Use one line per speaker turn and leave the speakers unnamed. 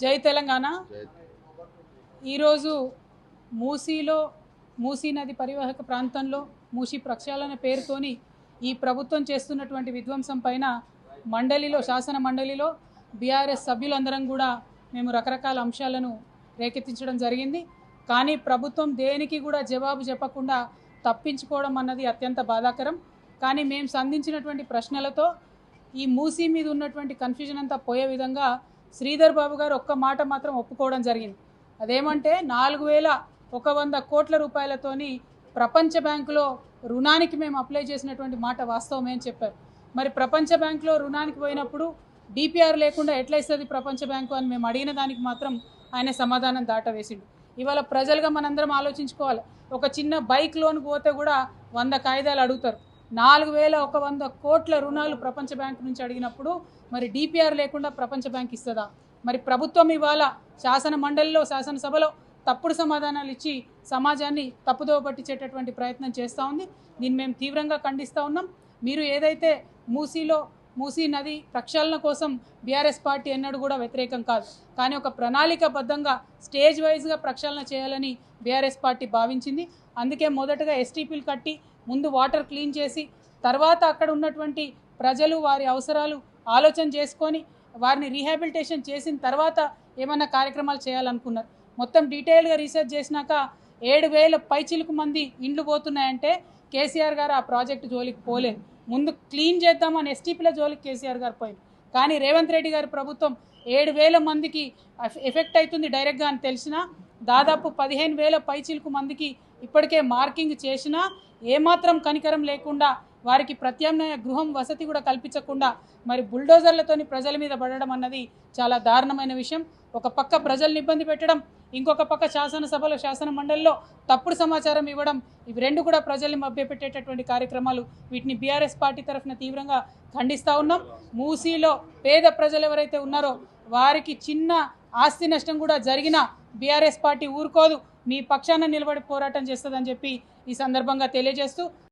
జై తెలంగాణ. ఈరోజు మూసీ నది పరివాహక ప్రాంతంలో మూసీ ప్రక్షాళన పేరుతోని ఈ ప్రభుత్వం చేస్తున్నటువంటి విధ్వంసం పైన శాసన మండలిలో బీఆర్ఎస్ సభ్యులందరం కూడా మేము రకరకాల అంశాలను రేకెత్తించడం జరిగింది. కానీ ప్రభుత్వం దేనికి కూడా జవాబు చెప్పకుండా తప్పించుకోవడం అన్నది అత్యంత బాధాకరం. కానీ మేము సంధించినటువంటి ప్రశ్నలతో ఈ మూసీ మీద ఉన్నటువంటి కన్ఫ్యూజన్ అంతా పోయే విధంగా శ్రీధర్ బాబు గారు ఒక్క మాట మాత్రం ఒప్పుకోవడం జరిగింది. అదేమంటే 4100 కోట్ల రూపాయలతోని ప్రపంచ బ్యాంకులో రుణానికి మేము అప్లై చేసినటువంటి మాట వాస్తవమే అని చెప్పారు. మరి ప్రపంచ బ్యాంకులో రుణానికి పోయినప్పుడు డిపిఆర్ లేకుండా ఎట్లా ఇస్తుంది ప్రపంచ బ్యాంకు అని మేము అడిగిన దానికి మాత్రం ఆయన సమాధానం దాటవేసిండు. ఇవాళ ప్రజలుగా మనందరం ఆలోచించుకోవాలి. ఒక చిన్న బైక్ లోన్ పోతే కూడా 100 కాగితాలు అడుగుతారు. 4100 కోట్ల రుణాలు ప్రపంచ బ్యాంకు నుంచి అడిగినప్పుడు మరి డిపిఆర్ లేకుండా ప్రపంచ బ్యాంక్ ఇస్తుందా? మరి ప్రభుత్వం ఇవాళ శాసన మండలిలో శాసనసభలో తప్పుడు సమాధానాలు ఇచ్చి సమాజాన్ని తప్పుదోవ పట్టించేటటువంటి ప్రయత్నం చేస్తూ ఉంది. దీన్ని మేము తీవ్రంగా ఖండిస్తూ ఉన్నాం. మీరు ఏదైతే మూసీ నది ప్రక్షాళన కోసం బీఆర్ఎస్ పార్టీ ఎన్నడూ కూడా వ్యతిరేకం కాదు. కానీ ఒక ప్రణాళికబద్ధంగా స్టేజ్ వైజ్గా ప్రక్షాళన చేయాలని బీఆర్ఎస్ పార్టీ భావించింది. అందుకే మొదటగా ఎస్టీపీలు కట్టి ముందు వాటర్ క్లీన్ చేసి తర్వాత అక్కడ ఉన్నటువంటి ప్రజలు వారి అవసరాలు ఆలోచన చేసుకొని వారిని రీహాబిలిటేషన్ చేసిన తర్వాత ఏమన్నా కార్యక్రమాలు చేయాలనుకున్నారు. మొత్తం డీటెయిల్గా రీసెర్చ్ చేసినాక 7000 పైచిలుకు మంది ఇండ్లు పోతున్నాయంటే కేసీఆర్ గారు ఆ ప్రాజెక్టు జోలికి పోలేదు. ముందు క్లీన్ చేద్దామని ఎస్టీపీల జోలికి కేసీఆర్ గారు పోయింది. కానీ రేవంత్ రెడ్డి గారి ప్రభుత్వం 7000 మందికి ఎఫెక్ట్ అవుతుంది డైరెక్ట్గా అని తెలిసినా దాదాపు 15,000 పైచిలుకు మందికి ఇప్పటికే మార్కింగ్ చేసినా ఏమాత్రం కనికరం లేకుండా వారికి ప్రత్యామ్నాయ గృహం వసతి కూడా కల్పించకుండా మరి బుల్డోజర్లతోని ప్రజల మీద పడడం అన్నది చాలా దారుణమైన విషయం. ఒక పక్క ప్రజల్ని ఇబ్బంది పెట్టడం, ఇంకొక పక్క శాసనసభలో శాసన మండలిలో తప్పుడు సమాచారం ఇవ్వడం, ఇవి రెండు కూడా ప్రజల్ని మభ్యపెట్టేటటువంటి కార్యక్రమాలు. వీటిని బీఆర్ఎస్ పార్టీ తరఫున తీవ్రంగా ఖండిస్తూ ఉన్నాం. మూసీలో పేద ప్రజలు ఎవరైతే ఉన్నారో వారికి చిన్న ఆస్తి నష్టం కూడా జరిగినా బీఆర్ఎస్ పార్టీ ఊరుకోదు, మీ పక్షాన నిలబడి పోరాటం చేస్తుందని చెప్పి ఈ సందర్భంగా తెలియజేస్తూ